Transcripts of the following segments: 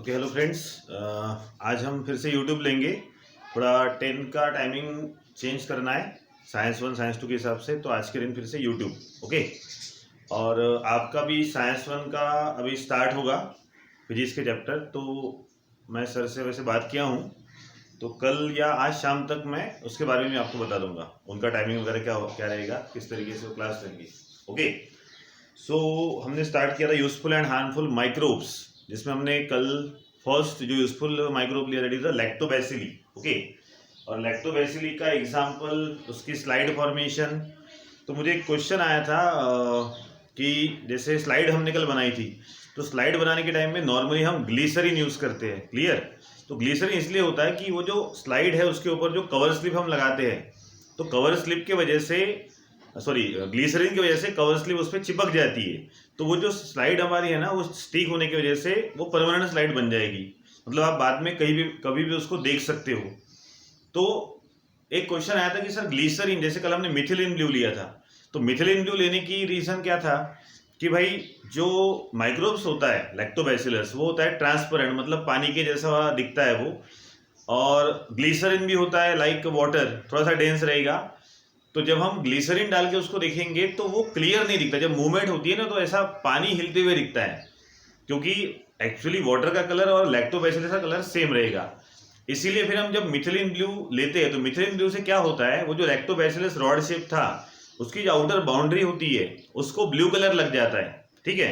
Okay hello friends. आज हम फिर से यूट्यूब लेंगे। थोड़ा 10 का टाइमिंग चेंज करना है साइंस 1 साइंस 2 के हिसाब से, तो आज के दिन फिर से यूट्यूब। ओके। और आपका भी साइंस 1 का अभी स्टार्ट होगा फिजिक्स के चैप्टर। तो मैं सर से वैसे बात किया हूँ, तो कल या आज शाम तक मैं उसके बारे में आपको बता दूंगा, उनका टाइमिंग वगैरह क्या क्या रहेगा, किस तरीके से वो क्लास लेंगे। ओके। सो हमने स्टार्ट किया था यूजफुल एंड हार्मफुल माइक्रोब्स, जिसमें हमने कल फर्स्ट जो यूजफुल माइक्रोब लिया that is the lactobacilli. Okay. और लैक्टोबैसिली का एग्जांपल, उसकी स्लाइड फॉर्मेशन। तो मुझे एक क्वेश्चन आया था कि जैसे स्लाइड हमने कल बनाई थी, तो स्लाइड बनाने के टाइम में नॉर्मली हम ग्लीसरीन यूज करते हैं। क्लियर। तो ग्लीसरीन इसलिए होता है कि वो जो स्लाइड है उसके ऊपर जो कवर स्लिप हम लगाते हैं, तो कवर स्लिप के वजह से ग्लीसरीन की वजह से कवर स्लिप उस पर चिपक जाती है। तो वो जो स्लाइड हमारी है ना, वो स्टिक होने की वजह से वो परमानेंट स्लाइड बन जाएगी। मतलब आप बाद में कभी भी उसको देख सकते हो। तो एक क्वेश्चन आया था कि सर ग्लीसरीन, जैसे कल हमने मिथिलीन ब्लू लिया था, तो मिथिलीन ब्लू लेने की रीजन क्या था कि भाई जो माइक्रोब्स होता है लैक्टोबैसिलस, वो होता है ट्रांसपेरेंट, मतलब पानी के जैसा दिखता है वो। और ग्लीसरीन भी होता है लाइक वाटर, थोड़ा सा डेंस रहेगा। तो जब हम ग्लिसरीन डाल के उसको देखेंगे तो वो क्लियर नहीं दिखता। जब मूवमेंट होती है ना, तो ऐसा पानी हिलते हुए दिखता है, क्योंकि एक्चुअली वाटर का कलर और लैक्टोबैसिलस का कलर सेम रहेगा। इसीलिए फिर हम जब मिथिलीन ब्लू लेते हैं, तो मिथिलीन ब्लू से क्या होता है, वो जो लैक्टोबैसिलस रॉड शेप था, उसकी जो आउटर बाउंड्री होती है उसको ब्लू कलर लग जाता है। ठीक है।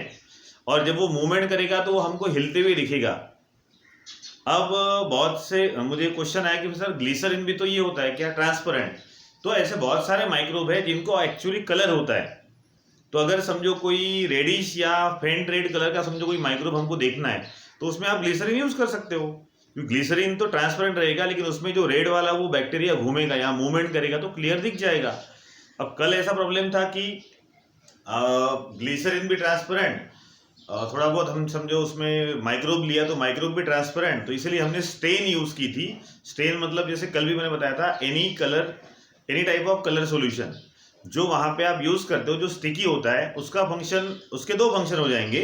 और जब वो मूवमेंट करेगा तो वो हमको हिलते हुए दिखेगा। अब बहुत से मुझे क्वेश्चन आया कि सर ग्लिसरीन भी तो ये होता है क्या, ट्रांसपेरेंट? तो ऐसे बहुत सारे माइक्रोब है जिनको एक्चुअली कलर होता है। तो अगर समझो कोई रेडिश या फेंट रेड कलर का समझो कोई माइक्रोब हमको देखना है, तो उसमें आप ग्लिसरीन यूज कर सकते हो, क्योंकि ग्लिसरीन तो ट्रांसपेरेंट रहेगा, लेकिन उसमें जो रेड वाला वो बैक्टीरिया घूमेगा या मूवमेंट करेगा तो क्लियर दिख जाएगा। अब कल ऐसा प्रॉब्लम था कि ग्लिसरीन भी ट्रांसपेरेंट, थोड़ा बहुत हम समझो उसमें माइक्रोब लिया तो माइक्रोब भी ट्रांसपेरेंट, तो इसलिए हमने स्टेन यूज की थी। स्टेन मतलब जैसे कल भी मैंने बताया था, any colour, any type of colour solution जो वहां पे आप यूज करते हो, जो स्टिकी होता है, उसका फंक्शन, उसके दो फंक्शन हो जाएंगे।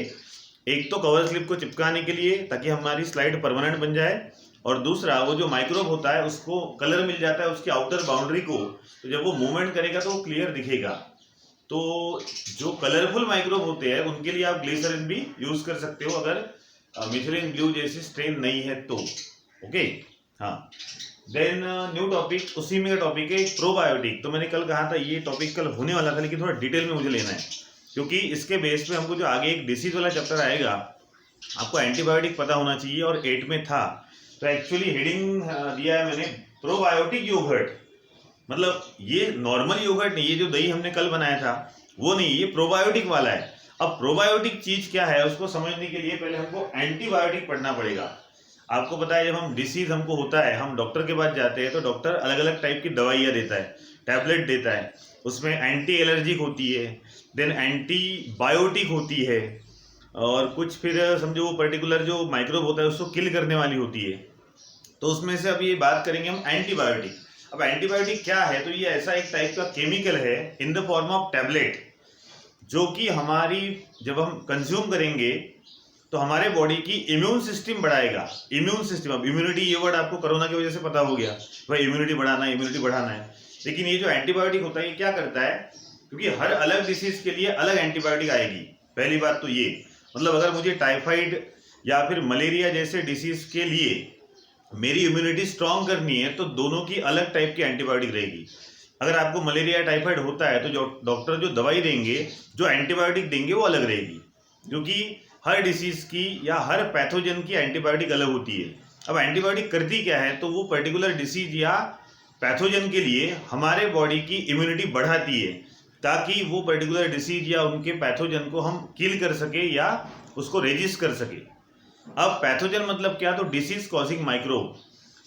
एक तो कवर स्लिप को चिपकाने के लिए ताकि हमारी स्लाइड परमानेंट बन जाए, और दूसरा वो जो माइक्रोब होता है उसको कलर मिल जाता है उसकी आउटर बाउंड्री को, तो जब वो मूवमेंट करेगा तो वो क्लियर दिखेगा। तो जो कलरफुल माइक्रोब होते हैं उनके लिए आप ग्लिसरीन भी यूज कर सकते हो, अगर मिथिलीन ब्लू जैसी स्ट्रेन नहीं है तो। ओके। हाँ। देन न्यू टॉपिक, उसी में का टॉपिक है प्रोबायोटिक। तो मैंने कल कहा था ये टॉपिक कल होने वाला था, लेकिन थोड़ा डिटेल में मुझे लेना है, क्योंकि इसके बेस पे हमको जो आगे एक डिसीज वाला चैप्टर आएगा, आपको एंटीबायोटिक पता होना चाहिए, और 8 में था। तो एक्चुअली हेडिंग दिया है मैंने प्रोबायोटिक योगर्ट। मतलब ये नॉर्मल योगर्ट नहीं, ये जो दही हमने कल बनाया था वो नहीं, ये प्रोबायोटिक वाला है। अब प्रोबायोटिक चीज क्या है उसको समझने के लिए पहले हमको एंटीबायोटिक पढ़ना पड़ेगा। आपको पता है जब हम डिसीज हमको होता है, हम डॉक्टर के पास जाते हैं, तो डॉक्टर अलग अलग टाइप की दवाइयाँ देता है, टैबलेट देता है। उसमें एंटी एलर्जिक होती है, देन एंटीबायोटिक होती है, और कुछ फिर समझो वो पर्टिकुलर जो माइक्रोब होता है उसको किल करने वाली होती है। तो उसमें से अभी ये बात करेंगे हम एंटीबायोटिक। अब एंटीबायोटिक क्या है, तो ये ऐसा एक टाइप का केमिकल है in the form of tablet, जो कि हमारी जब हम कंज्यूम करेंगे तो हमारे बॉडी की इम्यून सिस्टम बढ़ाएगा। इम्यून सिस्टम, अब इम्यूनिटी ये वर्ड आपको कोरोना की वजह से पता हो गया, भाई इम्यूनिटी बढ़ाना है, इम्यूनिटी बढ़ाना है। लेकिन ये जो एंटीबायोटिक होता है ये क्या करता है, क्योंकि हर अलग डिसीज के लिए अलग एंटीबायोटिक आएगी। पहली बात तो ये, मतलब अगर मुझे टाइफाइड या फिर मलेरिया जैसे डिसीज के लिए मेरी इम्यूनिटी स्ट्रांग करनी है, तो दोनों की अलग टाइप की एंटीबायोटिक रहेगी। अगर आपको मलेरिया टाइफाइड होता है तो जो डॉक्टर जो दवाई देंगे, जो एंटीबायोटिक देंगे वो अलग रहेगी, क्योंकि हर डिसीज की या हर पैथोजन की एंटीबायोटिक अलग होती है। अब एंटीबायोटिक करती क्या है, तो वो पर्टिकुलर डिसीज या पैथोजन के लिए हमारे बॉडी की इम्यूनिटी बढ़ाती है, ताकि वो पर्टिकुलर डिसीज या उनके पैथोजन को हम किल कर सके या उसको रेजिस्ट कर सके। अब पैथोजन मतलब क्या, तो डिसीज कॉजिंग माइक्रोब।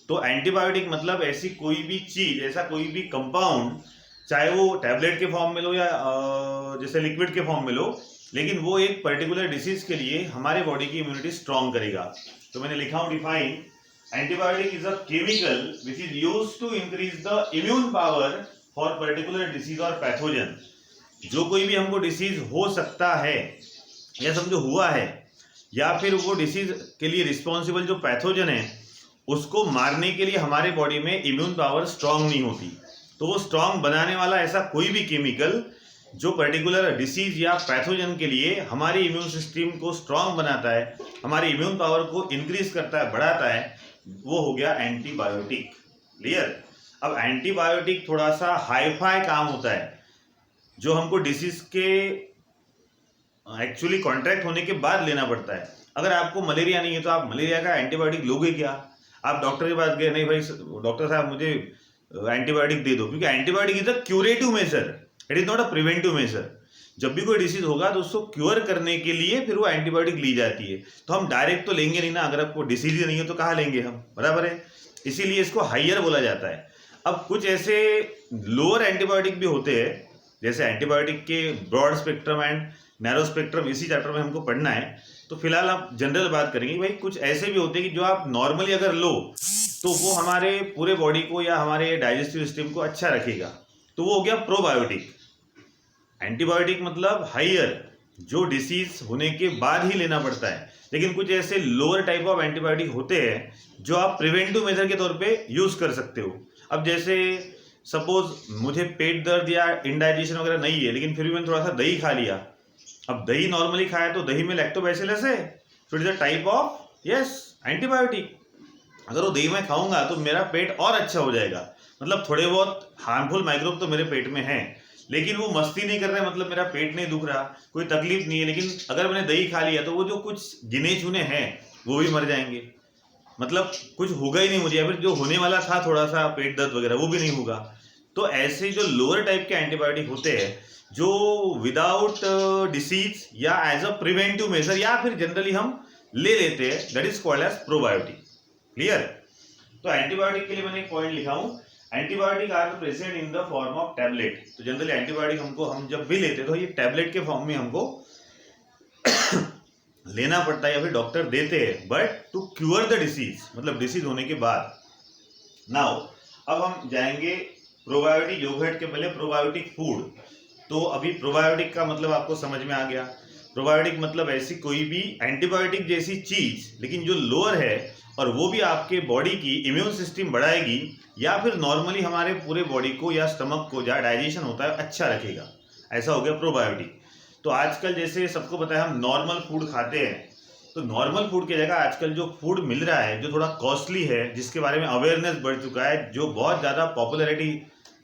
तो एंटीबायोटिक मतलब ऐसी कोई भी चीज, ऐसा कोई भी कंपाउंड, चाहे वो टैबलेट के फॉर्म में लो या जैसे लिक्विड के फॉर्म में लो, लेकिन वो एक पर्टिकुलर डिसीज के लिए हमारे बॉडी की इम्यूनिटी स्ट्रांग करेगा। तो मैंने लिखा हूं define, antibiotic is a chemical which is used to increase the immune power for particular disease और पैथोजन। जो कोई भी हमको डिसीज हो सकता है या समझो हुआ है, या फिर वो डिसीज के लिए रिस्पॉन्सिबल जो पैथोजन है उसको मारने के लिए हमारे बॉडी में इम्यून पावर स्ट्रांग नहीं होती। तो वो स्ट्रांग बनाने वाला ऐसा कोई भी केमिकल जो पर्टिकुलर डिसीज या पैथोजन के लिए हमारी इम्यून सिस्टम को स्ट्रांग बनाता है, हमारी इम्यून पावर को इंक्रीज करता है, बढ़ाता है, वो हो गया एंटीबायोटिक। क्लियर। अब एंटीबायोटिक थोड़ा सा हाईफाई काम होता है जो हमको डिसीज के एक्चुअली कॉन्ट्रैक्ट होने के बाद लेना पड़ता है। अगर आपको मलेरिया नहीं है तो आप मलेरिया का एंटीबायोटिक लोगे क्या? आप डॉक्टर के पास गए, नहीं भाई डॉक्टर साहब मुझे एंटीबायोटिक दे दो, क्योंकि antibiotic is a curative measure, it is not a preventive measure. जब भी कोई डिसीज होगा तो उसको क्योर करने के लिए फिर वो एंटीबायोटिक ली जाती है। तो हम डायरेक्ट तो लेंगे नहीं ना, अगर आपको डिसीज ही नहीं है तो कहाँ लेंगे हम, बराबर है। इसीलिए इसको हाइयर बोला जाता है। अब कुछ ऐसे लोअर एंटीबायोटिक भी होते हैं, जैसे एंटीबायोटिक के broad spectrum and narrow spectrum इसी चैप्टर में हमको पढ़ना है। तो फिलहाल आप जनरल बात करेंगे। भाई कुछ ऐसे भी होते हैं कि जो आप नॉर्मली अगर लो तो वो हमारे पूरे बॉडी को या हमारे डाइजेस्टिव सिस्टम को अच्छा रखेगा, तो वो हो गया प्रोबायोटिक। एंटीबायोटिक मतलब हाइयर, जो डिसीज होने के बाद ही लेना पड़ता है। लेकिन कुछ ऐसे लोअर टाइप ऑफ एंटीबायोटिक होते हैं जो आप प्रिवेंटिव मेजर के तौर पे यूज कर सकते हो। अब जैसे सपोज मुझे पेट दर्द या इंडाइजेशन वगैरह नहीं है, लेकिन फिर भी मैंने थोड़ा सा दही खा लिया। अब दही नॉर्मली खाया तो दही में लैक्टोबैसिलस है, so it is a type of yes antibiotic. अगर वो दही में खाऊंगा तो मेरा पेट और अच्छा हो जाएगा। मतलब थोड़े बहुत हार्मफुल माइक्रोब तो मेरे पेट में है, लेकिन वो मस्ती नहीं कर रहे, मतलब मेरा पेट नहीं दुख रहा, कोई तकलीफ नहीं है। लेकिन अगर मैंने दही खा लिया तो वो जो कुछ गिने चुने हैं वो भी मर जाएंगे, मतलब कुछ होगा ही नहीं मुझे, या फिर जो होने वाला था थोड़ा सा पेट दर्द वगैरह वो भी नहीं होगा। तो ऐसे जो लोअर टाइप के एंटीबायोटिक होते हैं जो विदाउट डिसीज या एज अ प्रिवेंटिव मेजर या फिर जनरली हम ले लेते हैं, that is called as probiotic. Clear. तो एंटीबायोटिक के लिए मैंने एक पॉइंट लिखा हूं, antibiotic are present in the form of tablet. तो जनरली एंटीबायोटिक हम जब भी लेते हैं तो ये टैबलेट के फॉर्म में हमको लेना पड़ता है या फिर डॉक्टर देते हैं, but to cure the disease, मतलब डिसीज होने के बाद। नाउ अब हम जाएंगे प्रोबायोटिक योगर्ट के पहले प्रोबायोटिक फूड। तो अभी प्रोबायोटिक का मतलब आपको समझ में आ गया। प्रोबायोटिक मतलब ऐसी कोई भी एंटीबायोटिक जैसी चीज, लेकिन जो लोअर है और वो भी आपके बॉडी की इम्यून सिस्टम बढ़ाएगी या फिर नॉर्मली हमारे पूरे बॉडी को या स्टमक को जहाँ डाइजेशन होता है अच्छा रखेगा, ऐसा हो गया प्रोबायोटिक। तो आजकल जैसे सबको पता है हम नॉर्मल फूड खाते हैं, तो नॉर्मल फूड की जगह आजकल जो फूड मिल रहा है जो थोड़ा कॉस्टली है, जिसके बारे में अवेयरनेस बढ़ चुका है, जो बहुत ज़्यादा पॉपुलैरिटी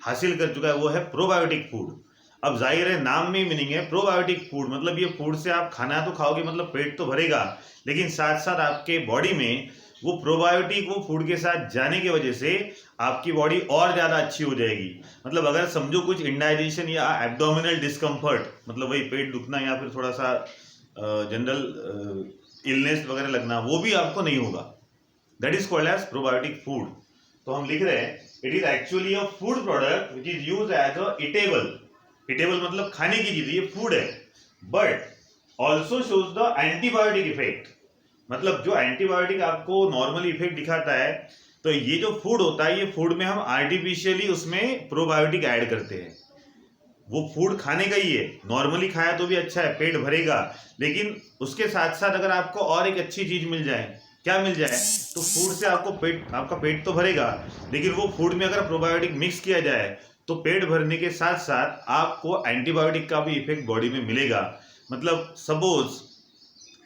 हासिल कर चुका है, वो है प्रोबायोटिक फूड। अब जाहिर है नाम में मीनिंग है प्रोबायोटिक फूड, मतलब ये फूड से आप खाना तो खाओगे, मतलब पेट तो भरेगा, लेकिन साथ साथ आपके बॉडी में वो प्रोबायोटिक वो फूड के साथ जाने की वजह से आपकी बॉडी और ज़्यादा अच्छी हो जाएगी। मतलब अगर समझो कुछ इंडाइजेशन या एब्डोमिनल डिस्कम्फर्ट, मतलब वही पेट दुखना या फिर थोड़ा सा जनरल इलनेस वगैरह लगना, वो भी आपको नहीं होगा। That is called as probiotic food. तो हम लिख रहे हैं it is actually a food product which is use as a edible. Edible मतलब खाने की चीज, ये फूड है, but also shows the antibiotic effect. मतलब जो एंटीबायोटिक आपको नॉर्मल इफेक्ट दिखाता है, तो ये जो फूड होता है, ये फूड में हम आर्टिफिशियली उसमें प्रोबायोटिक ऐड करते हैं। वो फूड खाने का ही है, नॉर्मली खाया तो भी अच्छा है, पेट भरेगा, लेकिन उसके साथ साथ अगर आपको और एक अच्छी चीज मिल जाए, क्या मिल जाए, तो फूड से आपका पेट तो भरेगा, लेकिन वो फूड में अगर प्रोबायोटिक मिक्स किया जाए तो पेट भरने के साथ साथ आपको एंटीबायोटिक का भी इफेक्ट बॉडी में मिलेगा। मतलब सपोज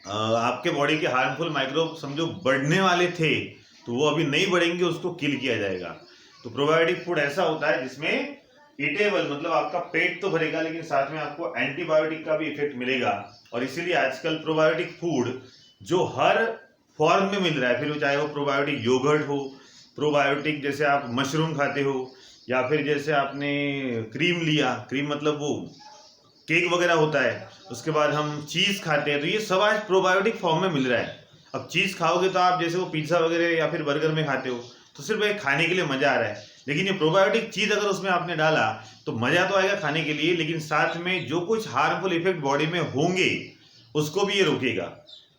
आपके बॉडी के हार्मफुल माइक्रोब समझो बढ़ने वाले थे, तो वो अभी नहीं बढ़ेंगे, उसको किल किया जाएगा। तो प्रोबायोटिक फूड ऐसा होता है जिसमें ईटेबल मतलब आपका पेट तो भरेगा, लेकिन साथ में आपको एंटीबायोटिक का भी इफेक्ट मिलेगा। और इसीलिए आजकल प्रोबायोटिक फूड जो हर फॉर्म में मिल रहा है, फिर चाहे वो प्रोबायोटिक योगर्ट हो, प्रोबायोटिक जैसे आप मशरूम खाते हो, या फिर जैसे आपने क्रीम लिया, क्रीम मतलब वो केक वगैरह होता है, उसके बाद हम चीज़ खाते हैं, तो ये सब आज प्रोबायोटिक फॉर्म में मिल रहा है। अब चीज़ खाओगे तो आप जैसे वो पिज्ज़ा वगैरह या फिर बर्गर में खाते हो तो सिर्फ एक खाने के लिए मज़ा आ रहा है, लेकिन ये प्रोबायोटिक चीज़ अगर उसमें आपने डाला तो मज़ा तो आएगा खाने के लिए, लेकिन साथ में जो कुछ हार्मफुल इफेक्ट बॉडी में होंगे उसको भी ये रोकेगा।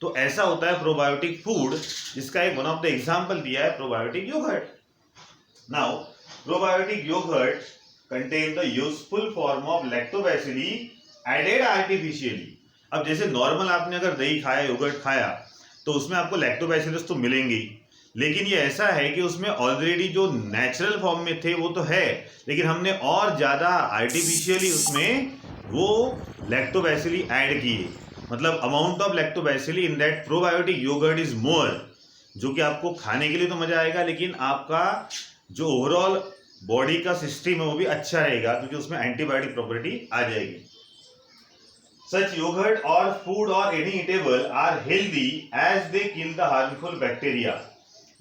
तो ऐसा होता है प्रोबायोटिक फूड, जिसका एक वन ऑफ द एग्जाम्पल दिया है probiotic yoghurt. Now probiotic yoghurt contain the useful form of lactobacilli added artificially। अब जैसे नॉर्मल आपने अगर दही खाया, योगर्ट खाया, तो उसमें आपको लैक्टोबैसिलस तो मिलेंगे ही, लेकिन ये ऐसा है कि उसमें ऑलरेडी जो नेचुरल फॉर्म में थे वो तो है, लेकिन हमने और ज़्यादा आर्टिफिशियली उसमें वो लैक्टोबैसिली ऐड किए, मतलब amount of lactobacilli in that probiotic yoghurt is more, जो कि आपको खाने के लिए तो मजा आएगा, लेकिन आपका जो ओवरऑल बॉडी का सिस्टम है वो भी अच्छा रहेगा, क्योंकि उसमें एंटीबायोटिक प्रॉपर्टी आ जाएगी। Such yogurt or food or any eatable are healthy as they kill the harmful bacteria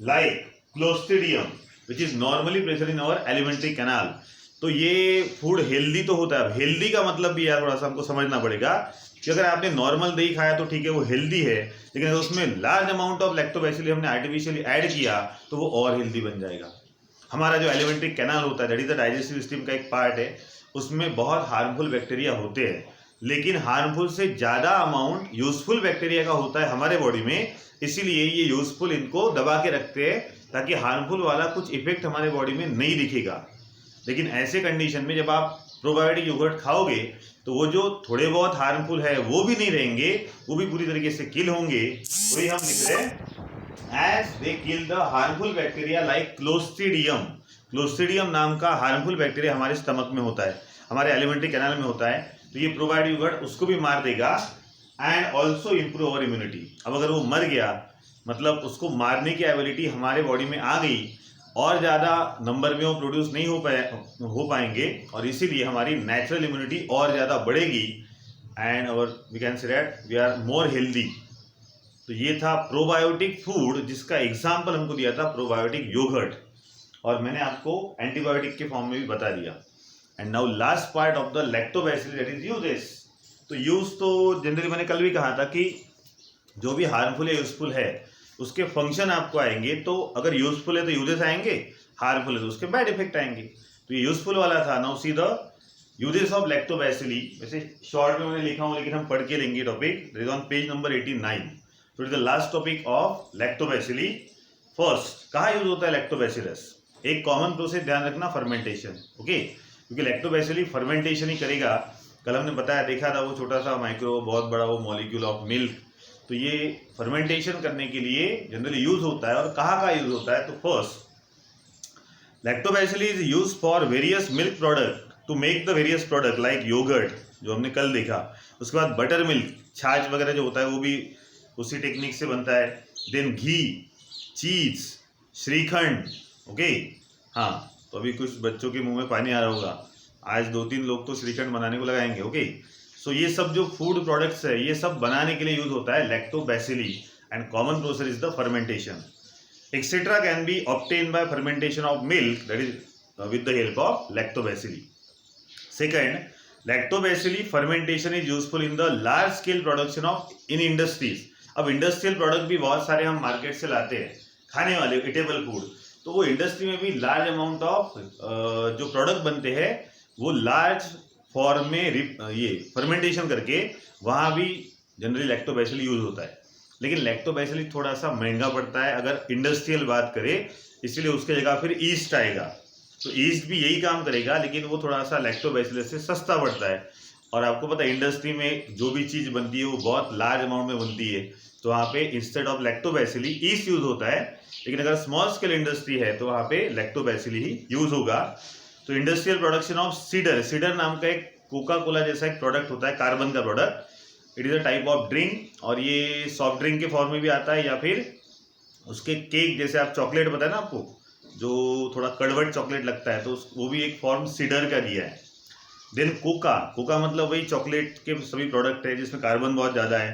like Clostridium which is normally present in our alimentary canal। तो ये फूड हेल्दी तो होता है। हेल्दी का मतलब भी यार थोड़ा सा हमको समझना पड़ेगा कि अगर आपने नॉर्मल दही खाया तो ठीक है, वो हेल्दी है, लेकिन अगर उसमें लार्ज अमाउंट ऑफ लैक्टोबैसिली हमने आर्टिफिशियली ऐड किया तो वो और हेल्दी बन जाएगा। हमारा जो एलिमेंट्री कैनाल होता है, that is the digestive system का एक पार्ट है, उसमें बहुत हार्मफुल बैक्टीरिया होते हैं, लेकिन हार्मफुल से ज़्यादा अमाउंट यूजफुल बैक्टीरिया का होता है हमारे बॉडी में, इसीलिए ये यूजफुल इनको दबा के रखते हैं ताकि हार्मफुल वाला कुछ इफेक्ट हमारे बॉडी में नहीं दिखेगा। लेकिन ऐसे कंडीशन में जब आप प्रोबायोटिक योगर्ट खाओगे तो वो जो थोड़े बहुत हार्मफुल है वो भी नहीं रहेंगे, वो भी पूरी तरीके से किल होंगे। वही हम लिख रहे हैं as they kill the harmful bacteria like Clostridium। Clostridium नाम का हार्मफुल बैक्टीरिया हमारे स्टमक में होता है, हमारे एलिमेंट्री कैनाल में होता है, तो ये प्रोबायोटिक योगर्ट उसको भी मार देगा and also improve our immunity. अब अगर वो मर गया मतलब उसको मारने की एबिलिटी हमारे बॉडी में आ गई, और ज़्यादा नंबर में वो प्रोड्यूस नहीं हो पाएंगे, और इसीलिए हमारी नेचुरल इम्यूनिटी और ज़्यादा बढ़ेगी एंड और we can say that we are more healthy. तो ये था प्रोबायोटिक फूड, जिसका एग्जाम्पल हमको दिया था प्रोबायोटिक योगर्ट, और मैंने आपको एंटीबायोटिक के फॉर्म में भी बता दिया। And now last part of the lactobacilli that is uses. तो यूज तो जनरली मैंने कल भी कहा था कि जो भी हार्मफुल या यूजफुल है उसके फंक्शन आपको आएंगे, तो अगर यूजफुल है तो यूजेस आएंगे, हार्मफुल है तो उसके बैड इफेक्ट आएंगे। तो ये यूजफुल वाला था। Now see the uses of lactobacilli, वैसे शॉर्ट में मैंने लिखा हूँ लेकिन हम पढ़ के लेंगे topic, it is on page number 89। So it is the last topic of lactobacilli। First, कहाँ यूज होता है लैक्टोबैसिलस? एक कॉमन प्रोसेस ध्यान रखना, फर्मेंटेशन, ओके, क्योंकि लैक्टोबैसिली फर्मेंटेशन ही करेगा। कल हमने बताया, देखा था वो छोटा सा माइक्रो, बहुत बड़ा वो मॉलिक्यूल ऑफ मिल्क, तो ये फर्मेंटेशन करने के लिए जनरली यूज होता है। और कहाँ का यूज होता है? तो first, lactobacilli is use for various milk product to make the various product like yoghurt, जो हमने कल देखा। उसके बाद बटर मिल्क, छाछ वगैरह जो होता है वो भी उसी टेक्निक से बनता है। देन घी, चीज, श्रीखंड, ओके। हाँ, तो अभी कुछ बच्चों के मुंह में पानी आ रहा होगा, आज 2-3 लोग तो श्रीखंड बनाने को लगाएंगे, ओके। सो ये सब जो फूड प्रोडक्ट्स है ये सब बनाने के लिए यूज होता है lactobacilli, and common process is the fermentation. Etcetera can be obtain bye fermentation of milk, that is with the help of lactobacilli. Second, lactobacilli fermentation is useful in the large scale production of in industries. अब industrial product भी बहुत सारे हम market से लाते हैं, खाने वाले edible food, तो वो इंडस्ट्री में भी लार्ज अमाउंट ऑफ जो प्रोडक्ट बनते हैं वो लार्ज फॉर्म में ये फर्मेंटेशन करके वहाँ भी जनरली लैक्टोबैसिली यूज होता है। लेकिन लैक्टोबैसिली थोड़ा सा महंगा पड़ता है अगर इंडस्ट्रियल बात करें, इसलिए उसके जगह फिर ईस्ट आएगा। तो ईस्ट भी यही काम करेगा, लेकिन वो थोड़ा सा लैक्टोबैसिलस से सस्ता पड़ता है। और आपको पता है इंडस्ट्री में जो भी चीज़ बनती है वो बहुत लार्ज अमाउंट में बनती है, तो वहाँ पे instead of lactobacilli east use होता है। लेकिन अगर स्मॉल स्केल इंडस्ट्री है तो वहाँ पे लैक्टोबैसिली ही यूज होगा। तो industrial production of cedar, cedar नाम का एक कोका कोला जैसा एक प्रोडक्ट होता है, कार्बन का product. It is a type of drink, और ये सॉफ्ट ड्रिंक के फॉर्म में भी आता है, या फिर उसके केक जैसे आप चॉकलेट बताए ना आपको, जो थोड़ा कड़वट चॉकलेट लगता है, तो वो भी एक फॉर्म सीडर का दिया है। देन कोका, कोका मतलब वही चॉकलेट के सभी प्रोडक्ट है जिसमें कार्बन बहुत ज़्यादा है।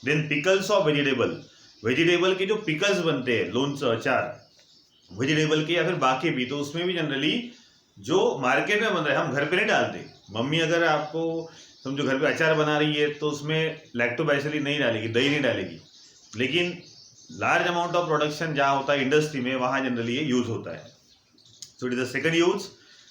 Then pickles of vegetable, vegetable के जो पिकल्स बनते हैं, लोणचं, अचार वेजिटेबल के या फिर बाकी भी, तो उसमें भी जनरली जो मार्केट में बन रहा है, हम घर पे नहीं डालते। मम्मी अगर आपको समझो घर पे अचार बना रही है तो उसमें लैक्टोबैसिली नहीं डालेगी, दही नहीं डालेगी, लेकिन लार्ज अमाउंट ऑफ प्रोडक्शन जहाँ होता है इंडस्ट्री में, वहाँ जनरली ये यूज होता है। So it is the second use.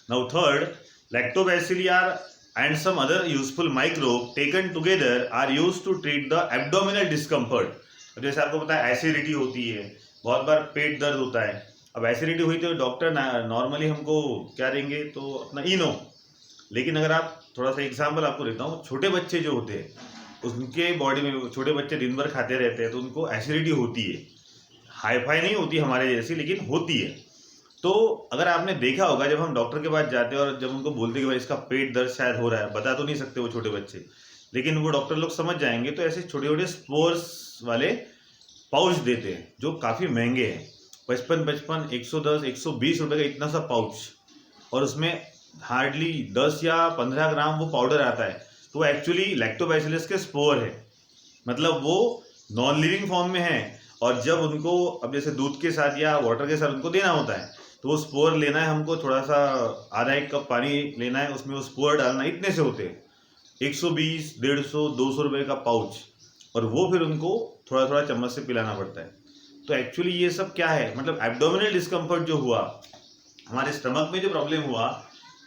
Now third, lactobacilli are and some other useful microbe taken together are used to treat the abdominal discomfort। अब जैसे आपको पता है एसिडिटी होती है, बहुत बार पेट दर्द होता है। अब एसिडिटी हुई तो डॉक्टर नॉर्मली हमको क्या देंगे, तो अपना इनो। लेकिन अगर आप थोड़ा सा एग्जाम्पल आपको देता हूँ, छोटे बच्चे जो होते हैं उनके बॉडी में, छोटे बच्चे दिन भर खाते रहते हैं तो उनको एसिडिटी होती है, हाई फाई नहीं होती हमारे जैसी, लेकिन होती है। तो अगर आपने देखा होगा, जब हम डॉक्टर के पास जाते हैं और जब उनको बोलते हैं कि भाई इसका पेट दर्द शायद हो रहा है, बता तो नहीं सकते वो छोटे बच्चे, लेकिन वो डॉक्टर लोग समझ जाएंगे, तो ऐसे छोटे छोटे स्पोर्स वाले पाउच देते हैं जो काफ़ी महंगे हैं, 55 110 120 रुपए का इतना सा पाउच, और उसमें हार्डली 10 या 15 ग्राम वो पाउडर आता है। तो वो एक्चुअली लैक्टोबैसिलस के स्पोर है, मतलब वो नॉन लिविंग फॉर्म में है, और जब उनको अब जैसे दूध के साथ या वाटर के साथ उनको देना होता है, तो वो स्पोर लेना है हमको, थोड़ा सा आधा 1 कप पानी लेना है, उसमें वो स्पोर डालना है, इतने से होते हैं 120 150 200 रुपए का पाउच, और वो फिर उनको थोड़ा थोड़ा चम्मच से पिलाना पड़ता है। तो एक्चुअली ये सब क्या है, मतलब एब्डोमिनल डिस्कम्फर्ट जो हुआ, हमारे स्टमक में जो प्रॉब्लम हुआ,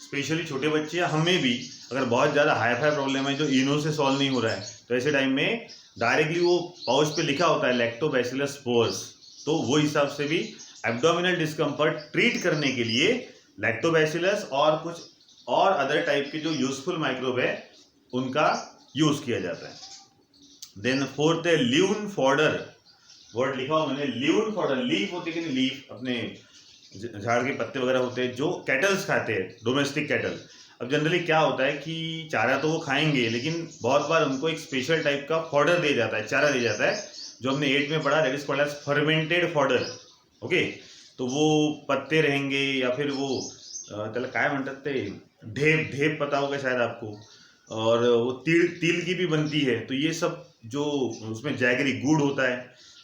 स्पेशली छोटे बच्चे या हमें भी, अगर बहुत ज़्यादा हाई फाई प्रॉब्लम है जो इनो से सॉल्व नहीं हो रहा है, तो ऐसे टाइम में डायरेक्टली वो पाउच पे लिखा होता है लैक्टोबैसिलस स्पोर्स, तो वो हिसाब से भी एब्डोमिनल डिस्कम्फर्ट ट्रीट करने के लिए लैक्टोबैसिलस और कुछ और अदर टाइप के जो यूजफुल माइक्रोब है उनका यूज किया जाता है। देन फोर्थ है ल्यून फॉडर, वर्ड लिखा हुआ मैंने, ल्यून फॉडर, लीफ होती है कि नहीं, लीफ अपने झाड़ के पत्ते वगैरह होते हैं जो कैटल्स खाते हैं, डोमेस्टिक कैटल। अब जनरली क्या होता है कि चारा तो वो खाएंगे, लेकिन बहुत बार उनको एक स्पेशल टाइप का फॉडर दिया जाता है, चारा दिया जाता है, जो हमने 8 में पढ़ा, that is called as fermented fodder. Okay, तो वो पत्ते रहेंगे या फिर वो त्याला काय म्हणतात ते, ढेप, ढेप पता होगा शायद आपको, और वो तिल, तिल की भी बनती है। तो ये सब जो उसमें जैगरी गुड़ होता है,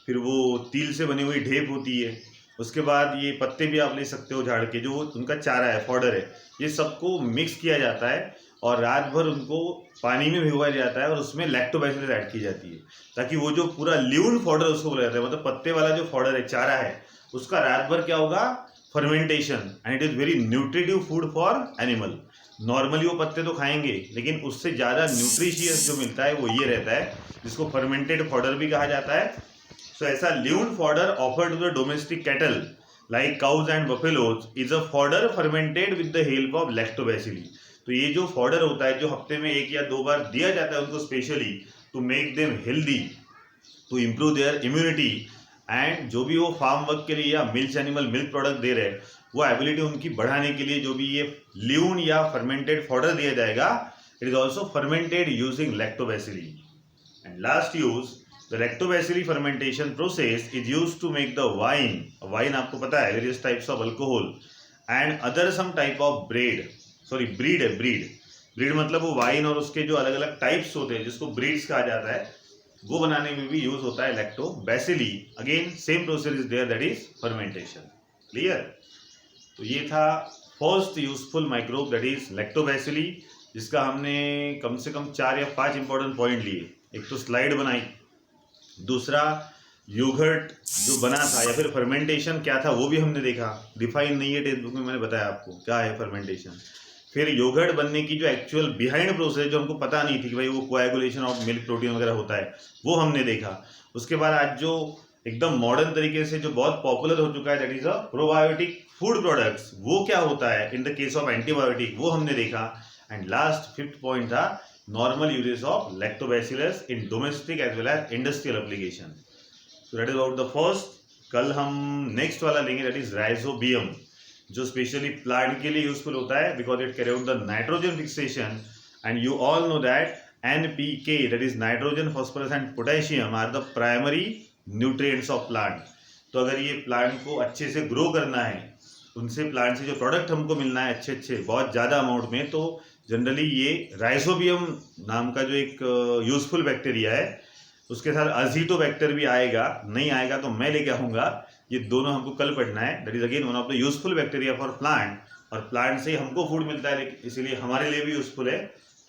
फिर वो तिल से बनी हुई ढेप होती है, उसके बाद ये पत्ते भी आप ले सकते हो झाड़ के, जो उनका चारा है, फॉडर है, ये सबको मिक्स किया जाता है और रात भर उनको पानी में भिगोया जाता है और उसमें लैक्टोबैसिलस ऐड की जाती है, ताकि वो जो पूरा ल्यून फॉडर उसको बोला जाता है, मतलब पत्ते वाला जो फॉडर है, चारा है, उसका रात भर क्या होगा, fermentation, and it is very nutritive food for animal. Normally वो पत्ते तो खाएंगे, लेकिन उससे ज़्यादा न्यूट्रिशियस जो मिलता है वो ये रहता है, जिसको फर्मेंटेड फॉडर भी कहा जाता है। सो ऐसा ल्यून fodder offered to the domestic cattle like cows and buffaloes is a fodder fermented with the help of lactobacilli. तो ये जो फॉडर होता है, जो हफ्ते में 1 या 2 बार दिया जाता है उनको, specially to make them healthy, to improve their immunity, and जो भी वो फार्म वर्क के लिए या मिल्क एनिमल मिल्क प्रोडक्ट दे रहे हैं, वो एबिलिटी उनकी बढ़ाने के लिए जो भी ये ल्यून या फर्मेंटेड फॉडर दिया जाएगा, it is also fermented using lactobacilli. And last use, the lactobacilli fermentation process is use to make the wine. Wine आपको पता है, various types of alcohol and other some type of bread, sorry breed है, breed मतलब वो wine और उसके जो अलग अलग टाइप्स होते हैं जिसको ब्रीड्स कहा जाता है, वो बनाने में भी यूज होता है lactobacilli. Again same process is there, that is fermentation. Clear? तो ये था first useful microbe, that is lactobacilli, जिसका हमने कम से कम 4 या 5 इंपॉर्टेंट पॉइंट लिए। एक तो स्लाइड बनाई, दूसरा योगर्ट जो बना था या फिर फर्मेंटेशन क्या था वो भी हमने देखा, डिफाइन नहीं है टेक्स्ट बुक में, मैंने बताया आपको क्या है फर्मेंटेशन। फिर योगर्ट बनने की जो एक्चुअल बिहाइंड प्रोसेस जो हमको पता नहीं थी कि भाई वो कोएगुलेशन ऑफ मिल्क प्रोटीन वगैरह होता है, वो हमने देखा। उसके बाद आज जो एकदम मॉडर्न तरीके से जो बहुत पॉपुलर हो चुका है, that is a probiotic food products, वो क्या होता है in the case of antibiotic, वो हमने देखा। एंड लास्ट 5th पॉइंट था normal uses of lactobacillus in domestic as well as industrial application. So that is about the first. कल हम नेक्स्ट वाला लेंगे, दैट इज राइजोबियम, जो स्पेशली प्लांट के लिए यूजफुल होता है because it carry out the nitrogen fixation, and you all know that NPK, that is nitrogen, phosphorus and potassium, are the primary nutrients of plant. तो अगर ये plant को अच्छे से ग्रो करना है, उनसे प्लांट से जो प्रोडक्ट हमको मिलना है अच्छे बहुत ज़्यादा अमाउंट में, तो जनरली ये राइजोबियम नाम का जो एक यूजफुल बैक्टीरिया है, उसके साथ अजीटोबैक्टर भी आएगा, नहीं आएगा तो मैं लेके आऊँगा, ये दोनों हमको कल पढ़ना है। That is again one of the useful bacteria for plant, और प्लांट से हमको फूड मिलता है, इसीलिए हमारे लिए भी यूजफुल है।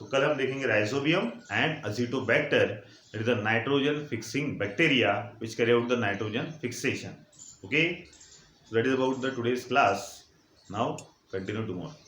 तो कल हम देखेंगे rhizobium and azotobacter, that is the nitrogen fixing bacteria which carry out the nitrogen fixation. Okay, so that is about the today's class. Now continue tomorrow.